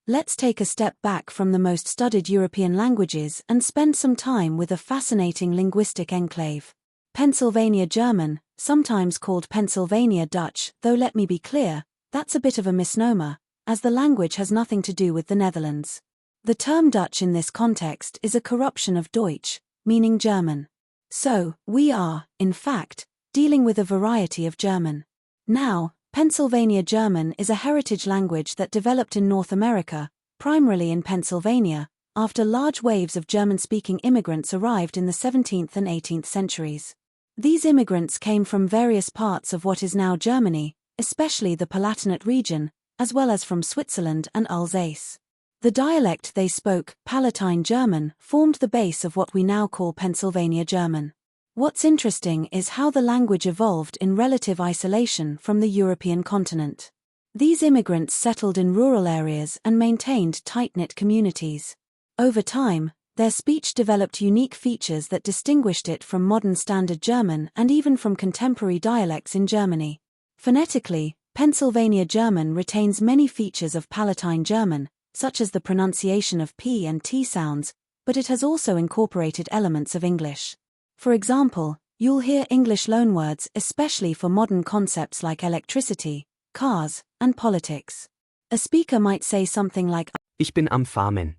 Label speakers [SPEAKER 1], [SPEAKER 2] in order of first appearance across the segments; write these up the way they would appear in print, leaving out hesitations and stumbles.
[SPEAKER 1] Let's take a step back from the most studied European languages and spend some time with a fascinating linguistic enclave. Pennsylvania German, sometimes called Pennsylvania Dutch, though let me be clear, that's a bit of a misnomer, as the language has nothing to do with the Netherlands. The term Dutch in this context is a corruption of Deutsch, meaning German. So, we are, in fact, dealing with a variety of German. Now, Pennsylvania German is a heritage language that developed in North America, primarily in Pennsylvania, after large waves of German-speaking immigrants arrived in the 17th and 18th centuries. These immigrants came from various parts of what is now Germany, especially the Palatinate region, as well as from Switzerland and Alsace. The dialect they spoke, Palatine German, formed the base of what we now call Pennsylvania German. What's interesting is how the language evolved in relative isolation from the European continent. These immigrants settled in rural areas and maintained tight-knit communities. Over time, their speech developed unique features that distinguished it from modern Standard German and even from contemporary dialects in Germany. Phonetically, Pennsylvania German retains many features of Palatine German, such as the pronunciation of P and T sounds, but it has also incorporated elements of English. For example, you'll hear English loanwords especially for modern concepts like electricity, cars, and politics. A speaker might say something like
[SPEAKER 2] Ich bin am Farmen,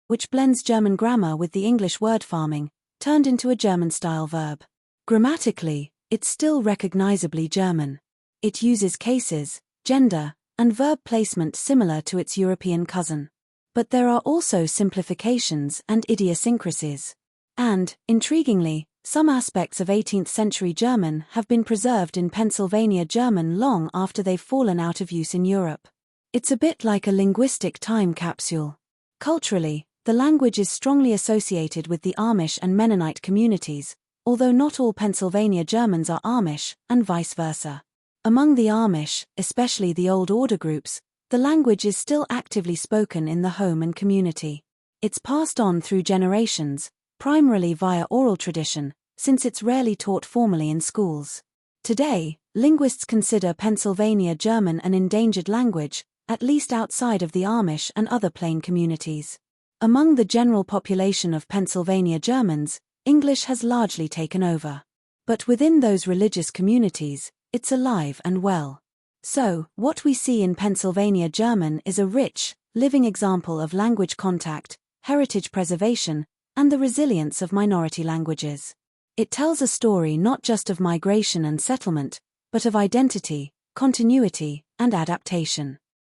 [SPEAKER 1] which blends German grammar with the English word farming, turned into a German-style verb. Grammatically, it's still recognizably German. It uses cases, gender, and verb placement similar to its European cousin. But there are also simplifications and idiosyncrasies. And, intriguingly, some aspects of 18th century German have been preserved in Pennsylvania German long after they've fallen out of use in Europe. It's a bit like a linguistic time capsule. Culturally, the language is strongly associated with the Amish and Mennonite communities, although not all Pennsylvania Germans are Amish, and vice versa. Among the Amish, especially the Old Order groups, the language is still actively spoken in the home and community. It's passed on through generations, primarily via oral tradition, since it's rarely taught formally in schools. Today, linguists consider Pennsylvania German an endangered language, at least outside of the Amish and other plain communities. Among the general population of Pennsylvania Germans, English has largely taken over. But within those religious communities, it's alive and well. So, what we see in Pennsylvania German is a rich, living example of language contact, heritage preservation, and the resilience of minority languages. It tells a story not just of migration and settlement, but of identity, continuity, and adaptation.